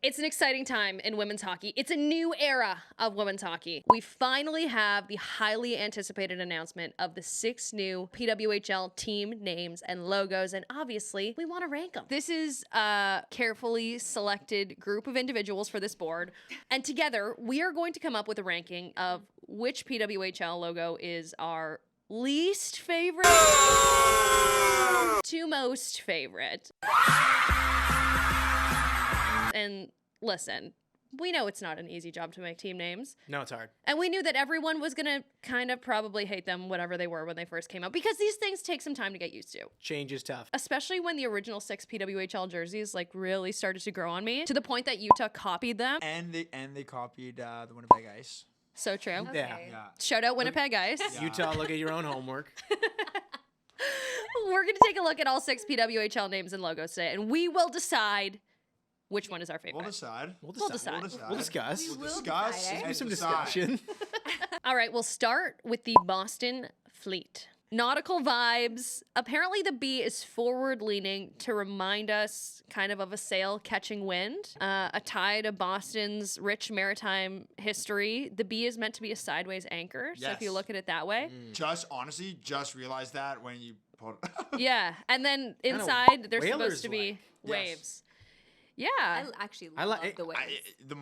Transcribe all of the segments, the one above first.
It's an exciting time in women's hockey. It's a new era of women's hockey. We finally have the highly anticipated announcement of the 6 new PWHL team names and logos, and obviously, we want to rank them. This is a carefully selected group of individuals for this board, and together, we are going to come up with a ranking of which PWHL logo is our least favorite to most favorite. And listen, we know it's not an easy job to make team names. No, it's hard. And we knew that everyone was going to kind of probably hate them, whatever they were when they first came out, because these things take some time to get used to. Change is tough. Especially when the original 6 PWHL jerseys like really started to grow on me to the point that Utah copied them. And they copied the Winnipeg Ice. So true. Okay. Yeah. Shout out Winnipeg Ice. Yeah. Utah, look at your own homework. We're going to take a look at all 6 PWHL names and logos today, and we will decide which one is our favorite. We'll decide. We'll We'll decide. We'll discuss. We will discuss. decide, eh? and Have some decide. discussion. All right, we'll start with the Boston Fleet. Nautical vibes. Apparently the B is forward leaning to remind us kind of a sail catching wind. A tie to Boston's rich maritime history. The B is meant to be a sideways anchor. So if you Yes. look at it that way. Honestly, just realized that when you put Yeah. And then inside there's supposed whalers to be like. Yes. waves. Yeah. I actually I love like- the waves. the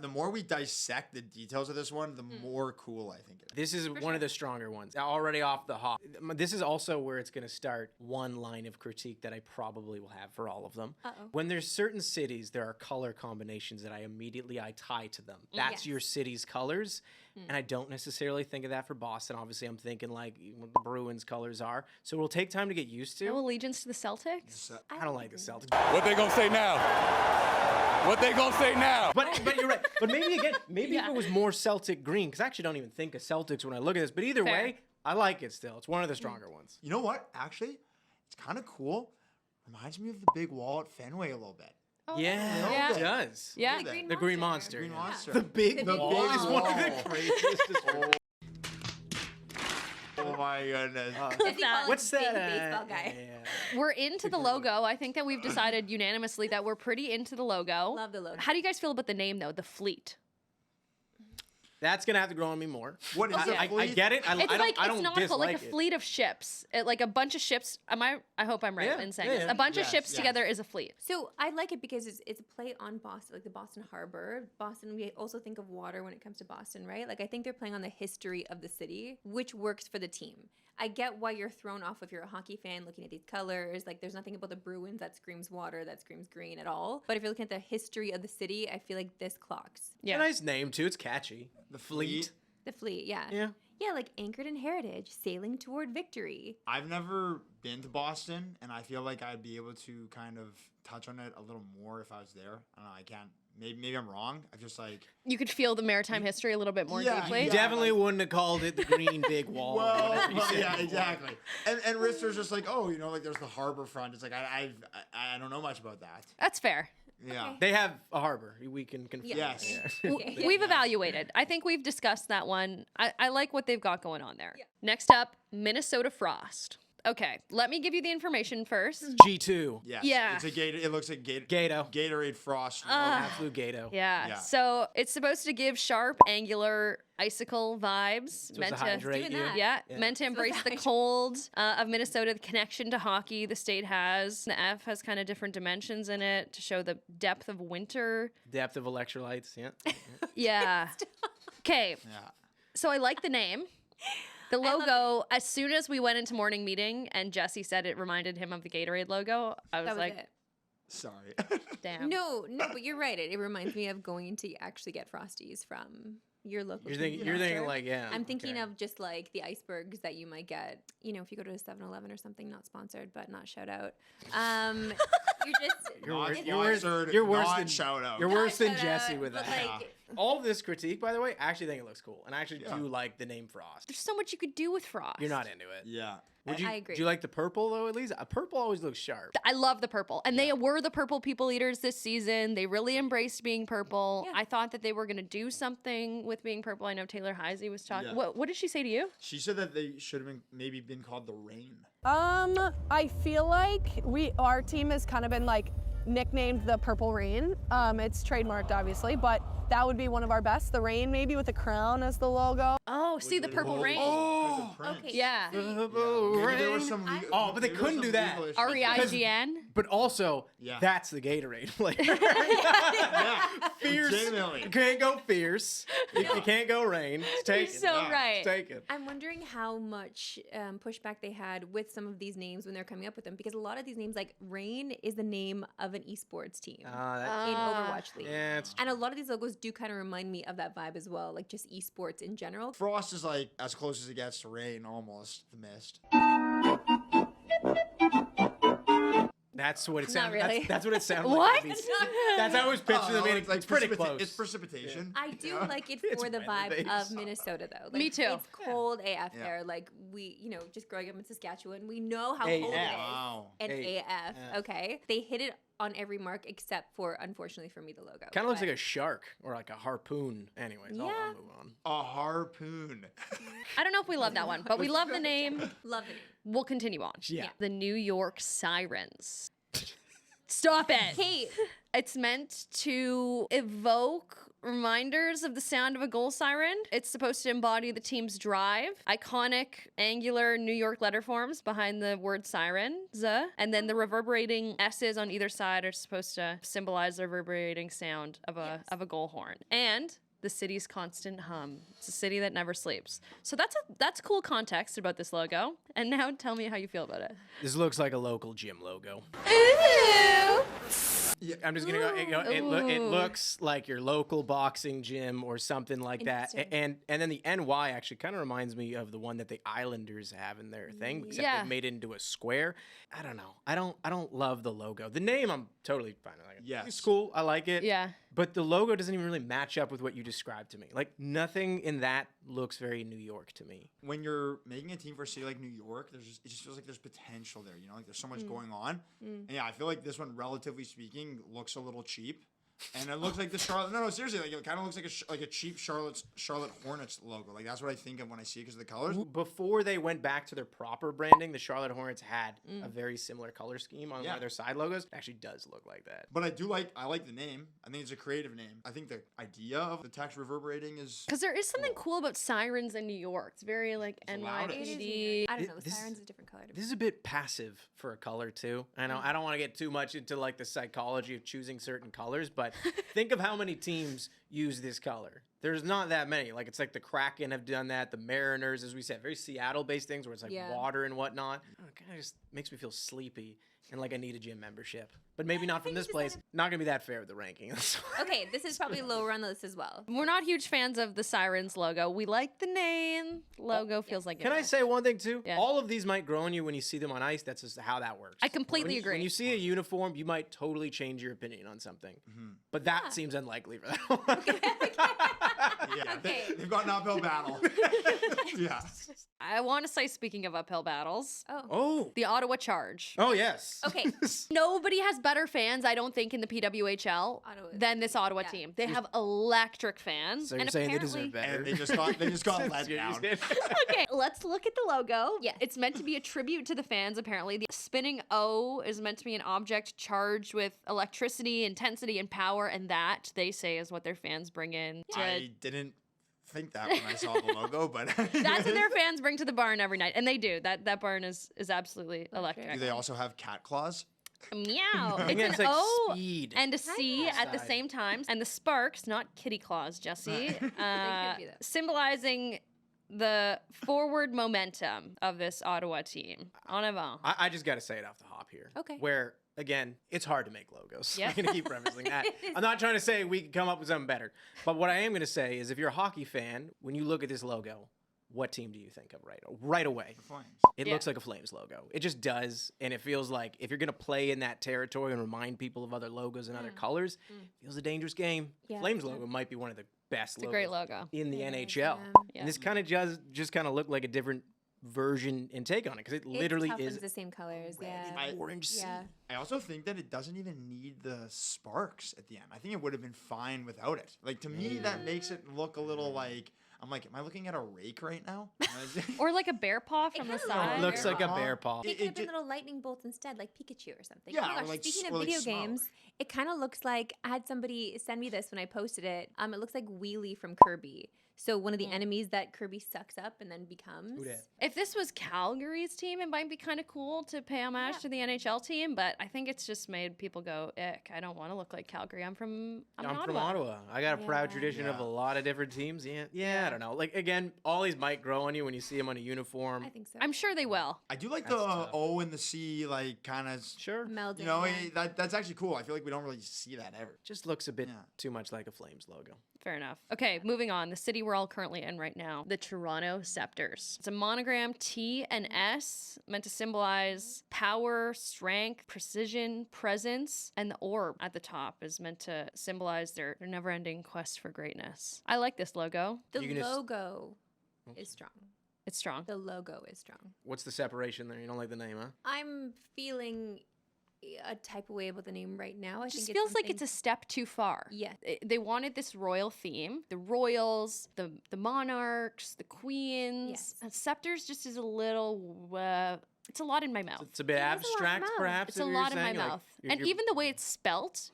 more we dissect the details of this one, the more cool I think it is. This is one of the stronger ones. Already off the hop. This is also where it's going to start one line of critique that I probably will have for all of them. Uh-oh. When there's certain cities, there are color combinations that I tie to them. That's Yes. your city's colors. And I don't necessarily think of that for Boston. Obviously, I'm thinking like what the Bruins colors are. So it'll take time to get used to. No allegiance to the Celtics? So- I don't like the Celtics. What they gonna say now? What they gonna say now? But you're right. But maybe again, if it was more Celtic green, because I actually don't even think of Celtics when I look at this. But either Fair. way, I like it still. It's one of the stronger ones. You know what? Actually, it's kind of cool. Reminds me of the big wall at Fenway a little bit. Yeah, Yeah. it does. Yeah. The The Green Monster. Green yeah. Monster. The big The big wall is one of wall. the craziest. Oh my goodness. Does he call What's him big that? baseball guy? Yeah. We're into the logo. I think that we've decided unanimously that we're pretty into the logo. Love the logo. How do you guys feel about the name, though? The Fleet. That's gonna have to grow on me more. What is I, the I fleet? get it. I It's don't, like I it's don't nautical, dislike like a it. fleet of ships. Like a bunch of ships. I hope I'm right Yeah, in saying yeah, this. yeah. A bunch of Yes, ships yes. together is a fleet. So I like it because it's a play on Boston, like the Boston Harbor. Boston, we also think of water when it comes to Boston, right? Like I think they're playing on the history of the city, which works for the team. I get why you're thrown off if you're a hockey fan looking at these colors. Like there's nothing about the Bruins that screams water, that screams green at all. But if you're looking at the history of the city, I feel like this clocks. Yeah. A nice name too. It's catchy. The fleet. The fleet, yeah. Yeah. Yeah, like anchored in heritage, sailing toward victory. I've never been to Boston, and I feel like I'd be able to kind of touch on it a little more if I was there. I don't know. I can't. Maybe I'm wrong. I just like. You could feel the maritime history a little bit more Yeah, deeply. yeah. Definitely wouldn't have called it the green big wall. or Well, whatever you said yeah, before. exactly. And Risser's just like, oh, like there's the harbor front. It's like I don't know much about that. That's fair. Yeah. They have a harbor. We can confirm. Yes. Yeah. Okay. We've evaluated. I think we've discussed that one. I like what they've got going on there. Yeah. Next up, Minnesota Frost. Okay, let me give you the information first. G2. Yes. Yeah. It's a Gator. It looks like Gator. Gato. Gatorade Frost. Absolute Gato. Yeah. Yeah. So it's supposed to give sharp, angular, icicle vibes. Supposed to hydrate doing you. that. Yeah, Yeah. meant to embrace the hydrate. cold of Minnesota, the connection to hockey the state has. The F has kind of different dimensions in it to show the depth of winter. Depth of electrolytes. Yeah. Yeah. Okay, Yeah. so I like the name. The love logo, as soon as we went into morning meeting and Jesse said it reminded him of the Gatorade logo, I was That was like, it. Sorry. damn. No, but you're right. It reminds me of going to actually get Frosties from your local. You're convenience thinking. You're thinking store. like yeah. I'm thinking okay. of just like the icebergs that you might get, if you go to a 7-Eleven or something, not sponsored, but not shout out. You're just. You're Not worse- you're worse- sponsored, you're worse not than- shout out. You're Not worse than shout Jesse out, with but, that. like, All of this critique, by the way, I actually think it looks cool, and I actually Yeah. do like the name Frost. There's so much you could do with Frost. You're not into it. Yeah. Would you? I agree. Do you like the purple though? At least purple always looks sharp. I love the purple. And they were the purple people eaters this season. They really embraced being purple. Yeah. I thought that they were going to do something with being purple. I know Taylor Heisey was talking. Yeah. What did she say to you? She said that they should have been called the Rain. I feel like our team has kind of been like nicknamed the Purple Rain. It's trademarked, obviously, but that would be one of our best. The rain, maybe with a crown as the logo. Oh, see the purple rain. Oh, Okay. Yeah. Maybe there was some Oh, but they couldn't do that. REIGN. But also, Yeah. that's the Gatorade flavor. Yeah, Fierce. legitimately. You can't go fierce. You can't go rain. It's You're taken. so right. Take it. I'm wondering how much pushback they had with some of these names when they're coming up with them, because a lot of these names, like Rain, is the name of an esports team in Overwatch League. Yeah, it's And a lot of these logos do kind of remind me of that vibe as well, like just esports in general. Frost is like as close as it gets to rain, almost the mist. That's what it Not sounds. really. That's what it sounds What? like. That's how it was pitched in the beginning. It's pretty close. It's precipitation. I do like it It's for the vibe Wednesdays. of Minnesota, though. Like, Me too. It's cold AF Yeah. there. Like, we, just growing up in Saskatchewan, we know how AF. cold it is. Wow. And AF. AF, okay? They hit it on every mark except for, unfortunately for me, the logo. Kind of looks But like a shark or like a harpoon. Anyways, I'll Yeah. move on. A harpoon. I don't know if we love that one, but we love the name. Love the name. We'll continue on. Yeah. The New York Sirens. Stop it. Kate. It's meant to evoke reminders of the sound of a goal siren. It's supposed to embody the team's drive. Iconic angular New York letter forms behind the word siren, and then the reverberating S's on either side are supposed to symbolize the reverberating sound of a goal horn. And the city's constant hum. It's a city that never sleeps. So that's cool context about this logo. And now tell me how you feel about it. This looks like a local gym logo. Ooh. Yeah, I'm just gonna go. It looks like your local boxing gym or something like that. Interesting. And then the NY actually kind of reminds me of the one that the Islanders have in their thing, except Yeah. they've made it into a square. I don't know. I don't love the logo. The name I'm totally fine with. Yes. It's cool. I like it. Yeah. But the logo doesn't even really match up with what you described to me. Like nothing in that looks very New York to me. When you're making a team for a city like New York, it just feels like there's potential there. Like there's so much going on. And yeah, I feel like this one, relatively speaking, looks a little cheap. And it looks like the Charlotte. No, seriously, like it kind of looks like a cheap Charlotte Hornets logo. Like that's what I think of when I see it because of the colors. Before they went back to their proper branding, the Charlotte Hornets had a very similar color scheme on one of their side logos. It actually does look like that. But I like the name. I think it's a creative name. I think the idea of the text reverberating is Because there is something cool about sirens in New York. It's very like loud. NYPD. I don't know. This- Siren's a different color to me. This is a bit passive for a color too. I know I don't want to get too much into like the psychology of choosing certain colors, but think of how many teams use this color. There's not that many. Like it's like the Kraken have done that. The Mariners, as we said, very Seattle-based things where it's like water and whatnot. It kind of just makes me feel sleepy and like I need a gym membership. But maybe not from this place. Not gonna be that fair with the ranking. Okay, this is probably lower on the list as well. We're not huge fans of the Sirens logo. We like the name. Logo feels like it. Can I say one thing too? Yeah. All of these might grow on you when you see them on ice. That's just how that works. I completely agree. When you see a uniform, you might totally change your opinion on something. But that seems unlikely for that one. yeah. Okay. They've got an uphill battle. yeah. I want to say, speaking of uphill battles, Oh. the Ottawa Charge. Oh yes. Okay. Nobody has better fans, I don't think, in the PWHL Ottawa. than this Ottawa team. They have electric fans. So you're and saying they apparently, deserve better. And they just got let down. Okay, let's look at the logo. Yeah. It's meant to be a tribute to the fans, apparently. The spinning O is meant to be an object charged with electricity, intensity, and power, and that, they say, is what their fans bring in. I didn't think that when I saw the logo, but That's what their fans bring to the barn every night. And they do. That barn is absolutely electric. do they also have cat claws? Meow. I think It's that's an like O speed. and a C at the same time. And the sparks, not kitty claws, Jesse, be, though. symbolizing the forward momentum of this Ottawa team. En avant. I just got to say it off the hop here. Okay. Where, again, it's hard to make logos. Yeah. I'm going to keep referencing that. I'm not trying to say we can come up with something better. But what I am going to say is if you're a hockey fan, when you look at this logo, what team do you think of right away? Flames. It looks like a Flames logo. It just does. And it feels like if you're going to play in that territory and remind people of other logos and other colors, it feels a dangerous game. Yeah. Flames logo might be one of the best It's a logos great logo. in the NHL. Yeah. And this kind of just kind of looked like a different version and take on it because it literally It's tough when is it's the same colors. Yeah. orange sea. Yeah. I also think that it doesn't even need the sparks at the end. I think it would have been fine without it. Like, to me, that makes it look a little like, I'm like, am I looking at a rake right now? Or like a bear paw from the kinda side. Looks like a paw. bear paw. It could have been ju- little lightning bolts instead, like Pikachu or something. Yeah, Oh my or gosh, like speaking s- of or like video smoke. games, it kind of looks like I had somebody send me this when I posted it. It looks like Wheelie from Kirby. So one of the enemies that Kirby sucks up and then becomes. Who dat? If this was Calgary's team, it might be kind of cool to pay homage to the NHL team, but I think it's just made people go, ick, I don't want to look like Calgary. I'm from Ottawa. I got a proud Yeah. tradition of Yeah. a lot of different teams. Yeah, I don't know. Like, again, all these might grow on you when you see them on a uniform. I think so. I'm sure they will. I do like That's the tough. O and the C, like, kind of, Sure. melding. you know, yeah. that's actually cool. I feel like we don't really see that ever. Just looks a bit Yeah. too much like a Flames logo. Fair enough. Okay, moving on. The city we're all currently in right now, the Toronto Scepters. It's a monogram T and S meant to symbolize power, strength, precision, presence, and the orb at the top is meant to symbolize their never-ending quest for greatness. I like this logo. The You can just- logo is strong. It's strong. The logo is strong. What's the separation there? You don't like the name, huh? I'm feeling a type of way about the name right now. I It just think feels like it's a step too far. Yeah. They wanted this royal theme. The royals, the monarchs, the queens. Yes. Scepters just is a little, it's a lot in my mouth. It's a bit It is a lot in abstract, mouth. perhaps. It's is a what you're lot in my saying? Like, mouth. you're- And you're- even the way it's spelt,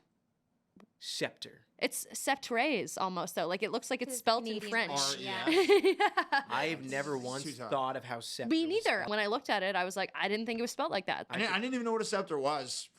Scepter. it's Sceptres almost though. Like it looks like it's It's spelt in Canadian French. art, Yeah. I've never once too tough. thought of how scepter. Me was neither. spelled. When I looked at it, I was like, I didn't think it was spelled like that. I didn't even know what a scepter was.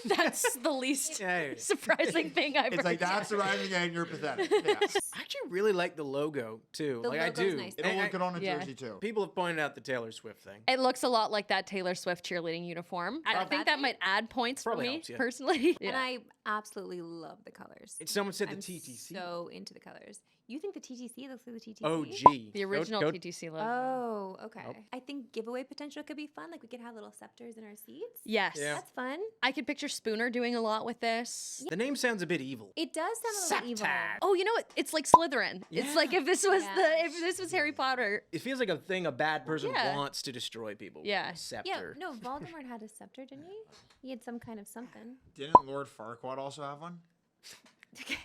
That's the least Yeah. surprising thing I've It's heard. like, that's the rising and you're pathetic. Yeah. I actually really like the logo too. The like I logo's do. nice. It'll And look good on a yeah. jersey, too. People have pointed out the Taylor Swift thing. It looks a lot like that Taylor Swift cheerleading uniform. I Probably. think that might add points for Probably me helps, yeah. personally. And I absolutely love the colors. Someone said the I'm TTC. so into the colors. You think the TTC looks like the TTC? OG. The original Go- TTC logo. Oh, okay. Nope. I think giveaway potential could be fun. Like we could have little scepters in our seats. Yes. Yeah. That's fun. I could picture Spooner doing a lot with this. The name sounds a bit evil. It does sound a little evil. Scepter. Oh, you know what? It's like Slytherin. It's Yeah. like if this was Yeah. if this was Harry Potter. It feels like a thing a bad person Yeah. wants to destroy people. with. Yeah. Scepter. Yeah, no, Voldemort had a scepter, didn't he? He had some kind of something. Didn't Lord Farquaad also have one?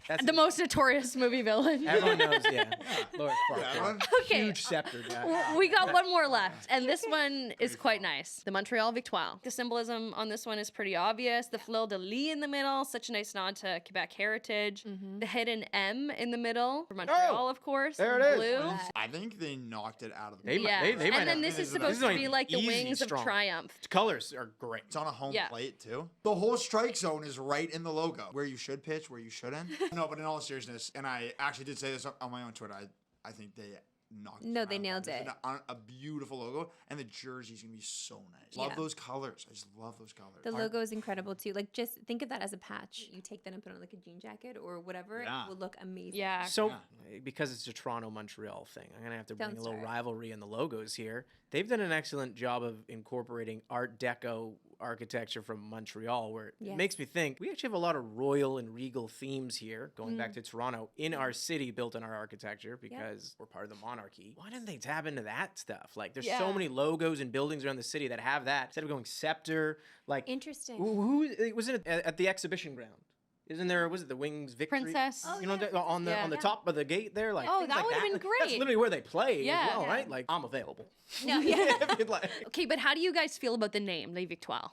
That's The most notorious movie villain. Everyone knows, yeah. Lord That Farquaad. one? Okay. Huge scepter guy. We got one more left, and this one is quite nice. The Montreal Victoire. The symbolism on this one is pretty obvious. The fleur de lis in the middle, such a nice nod to Quebec heritage. The hidden M in the middle for Montreal, of course. there in it is. blue. I think they knocked it out of the They might- Yeah, they might and then have- this is this is supposed like to be like the easy wings of strong. triumph. Colors are great. It's on a home Yeah. plate too. The whole strike zone is right in the logo. Where you should pitch, where you shouldn't. No, but in all seriousness, and I actually did say this on my own Twitter, I think they knocked No, it they out. nailed It's it. A beautiful logo, and the jersey's gonna be so nice. Yeah. Love those colors. I just love those colors. The logo is incredible too. Like just think of that as a patch. You take that and put it on like a jean jacket or whatever. Yeah. It will look amazing. Yeah. So, because it's a Toronto Montreal thing, I'm gonna have to bring Sounds a little right. rivalry in the logos here. They've done an excellent job of incorporating Art Deco architecture from Montreal, where it Yes. makes me think we actually have a lot of royal and regal themes here, going back to Toronto, in our city, built in our architecture because we're part of the monarchy. Why didn't they tap into that stuff? Like, there's so Yeah. many logos and buildings around the city that have that. Instead of going Scepter, like Interesting. who was it at the exhibition ground? Isn't there? Was it the Wings Victory? Princess. Oh, You know, yeah. on the Yeah. on the top of the gate there, like Oh, things that like would've been That's great. literally where they play Yeah. as well, Yeah. right? Like I'm available. No, yeah. If you'd like. Okay, but how do you guys feel about the name Les Victoires?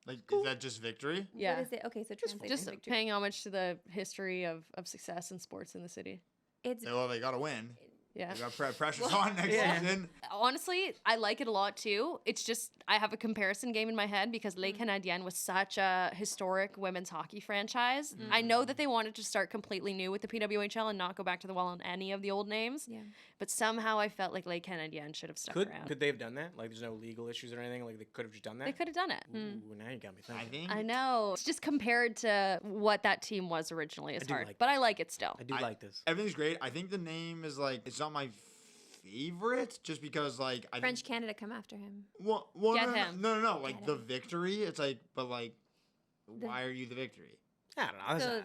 Like, is that just victory? Yeah. What is it? Okay, so translate Just victory. paying homage to the history of success in sports in the city. It's Well, they gotta win. Yeah. They got pressures on next Yeah. season. Honestly, I like it a lot too. It's just I have a comparison game in my head because Les Canadiens was such a historic women's hockey franchise. I know that they wanted to start completely new with the PWHL and not go back to the well on any of the old names. Yeah. But somehow I felt like Les Canadiens should have stuck around. Could they have done that? Like, there's no legal issues or anything. Like, they could have just done that. They could have done it. Ooh, now you got me I thinking. think. I know. It's just compared to what that team was originally, it's do hard. like but I like it still. I do like this. Everything's great. I think the name is like it's not my favorite, just because like I French think, Canada come after him. well, Get no, him. no, like Get the him. victory. It's like, but like, why are you the victory? I don't know. That's So- not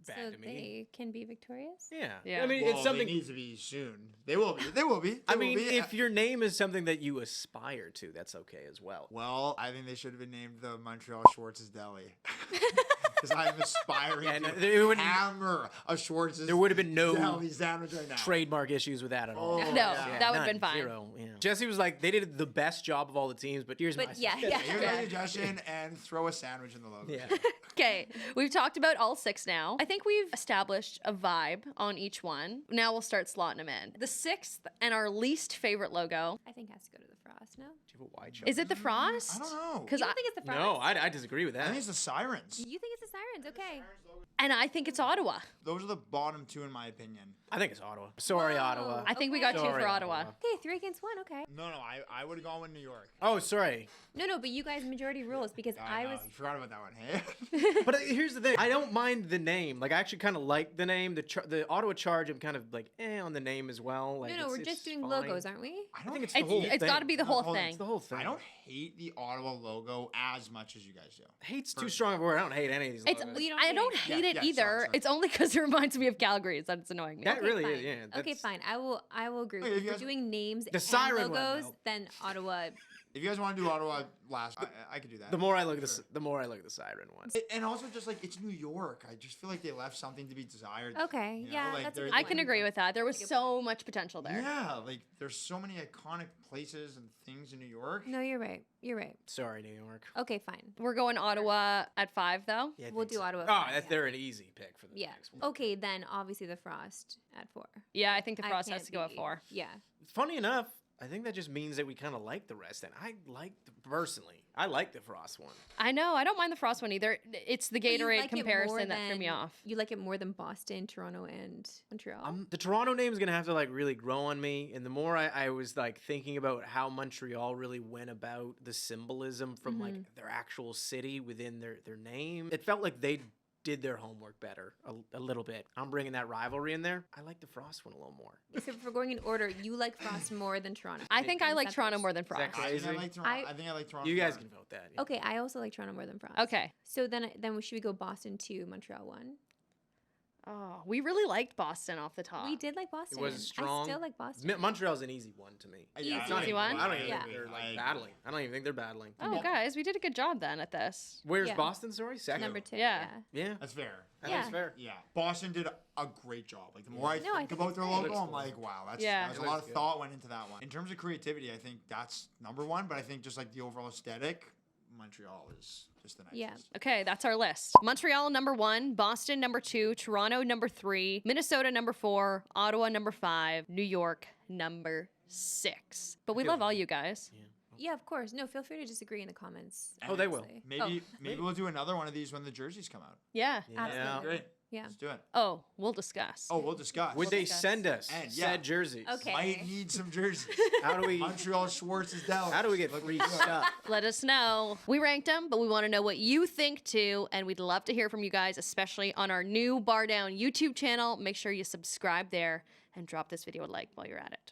bad So to me. they can be victorious? Yeah. Yeah. I mean, Well, it's something. They need to be soon. They will be. They will be. I They will mean, be. if your name is something that you aspire to, that's okay as well. Well, I think they should have been named the Montreal Schwartz's Deli. Because I'm aspiring Yeah, no, to there wouldn't- hammer a Schwartz's There would have been no Deli sandwich right now. trademark issues with that at all. Oh, No, yeah. that would have None, been fine. Zero. Yeah. Jesse was like, they did the best job of all the teams, but here's my But yeah, suggestion. yeah. Here's my suggestion, and throw a sandwich in the logo. Yeah. Okay, we've talked about all 6 now. I think we've established a vibe on each one. Now we'll start slotting them in. The 6th and our least favorite logo. I think it has to go to the Frost, no? Do you have a wide shot? Is it the Frost? I don't know. Because You don't think it's the Frost? No, I disagree with I that. think it's the Sirens. You think it's the Sirens? Okay. and I think it's Ottawa. Those are the bottom 2 in my opinion. I think it's Ottawa. Sorry, Whoa. Ottawa. I think we Okay. got 2 Sorry, for Ottawa. Okay, 3 against 1. Okay. No, I would have gone with New York. Oh, sorry. No, but you guys majority rules because I know, was. you forgot about that one. Hey. But here's the thing. I don't mind the name. Like, I actually kind of like the name. The Ottawa Charge, I'm kind of like, on the name as well. Like, No, we're it's just doing fine. logos, aren't we? I don't think it's the It's, whole it's thing. got to be the No, whole hold on, thing. It's the whole thing. I don't hate the Ottawa logo as much as you guys do. Hate's too strong of a word. I don't hate any of these It's, logos. Well, you don't I hate don't it. hate Yeah, it yeah, either. sorry. It's only because it reminds me of Calgary's that it's annoying me. That Okay, really fine. is, yeah. Okay, that's- fine. I will agree. Okay, If if you we're guys- doing names and siren one, logos, though. then Ottawa. If you guys want to do Ottawa last, I could do that. The more I look at Sure. the more I look at the siren one. And also just like it's New York. I just feel like they left something to be desired. Okay, You know, yeah, like, that's a they're- good I can one. agree with that. There was Good so much potential there. Yeah, like there's so many iconic places and things in New York. No, you're right. You're right. Sorry, New York. Okay, fine. We're going Ottawa at 5, though. Yeah, I We'll think do so. Ottawa Oh, first, that yeah. they're an easy pick for the Yeah. next one. Okay, then obviously the Frost at 4. Yeah, I think the I Frost has can't to go at be- 4. Yeah. Funny enough, I think that just means that we kind of like the rest. And I like, personally, I like the Frost one. I know. I don't mind the Frost one either. It's the But you Gatorade like it more comparison that threw me than- off. You like it more than Boston, Toronto, and Montreal? The Toronto name is gonna have to like really grow on me, and the more I was like thinking about how Montreal really went about the symbolism from like their actual city within their name, it felt like they did their homework better a little bit. I'm bringing that rivalry in there. I like the Frost one a little more. So if we're going in order, you like Frost more than Toronto. I think I like That's Toronto first. more than Is that Frost. I think I Crazy. like Toronto. I- I think I like Toronto. You guys more. can vote that. Yeah. Okay, I also like Toronto more than Frost. Okay. So then should we go Boston 2, Montreal 1? Oh, we really liked Boston off the top. We did like Boston. It was strong. I still like Boston. Montreal's an easy one to me. Yeah, It's not Easy even- one? I don't even Yeah. think they're I like agree. battling. I don't even think they're battling. Oh, guys, we did a good job then at this. Where's Yeah. Boston? Sorry, second. Number 2. Yeah. Yeah, That's fair. that's Yeah. fair. Yeah, Boston did a great job. Like the more I No, I think think about it's their great. logo, Looks I'm cool. like, wow, that's Yeah. there's It a lot looks of good. thought went into that one. In terms of creativity, I think that's number 1. But I think just like the overall aesthetic, Montreal is just the nicest. Yeah. Okay, that's our list. Montreal number 1, Boston number 2, Toronto number 3, Minnesota number 4, Ottawa number 5, New York number 6. But we feel love all you guys. Yeah, of course. No, feel free to disagree in the comments. Oh, they will. honestly. Maybe we'll do another one of these when the jerseys come out. Yeah. Absolutely. Great. Yeah. Let's do it. Oh, we'll discuss. Oh, we'll discuss. Would they discuss. send us And, yeah. said jerseys? Okay. Might need some jerseys. How do we? Montreal Schwartz's Deli. How do we get Looking free good. stuff? Let us know. We ranked them, but we want to know what you think too. And we'd love to hear from you guys, especially on our new BarDown YouTube channel. Make sure you subscribe there and drop this video a like while you're at it.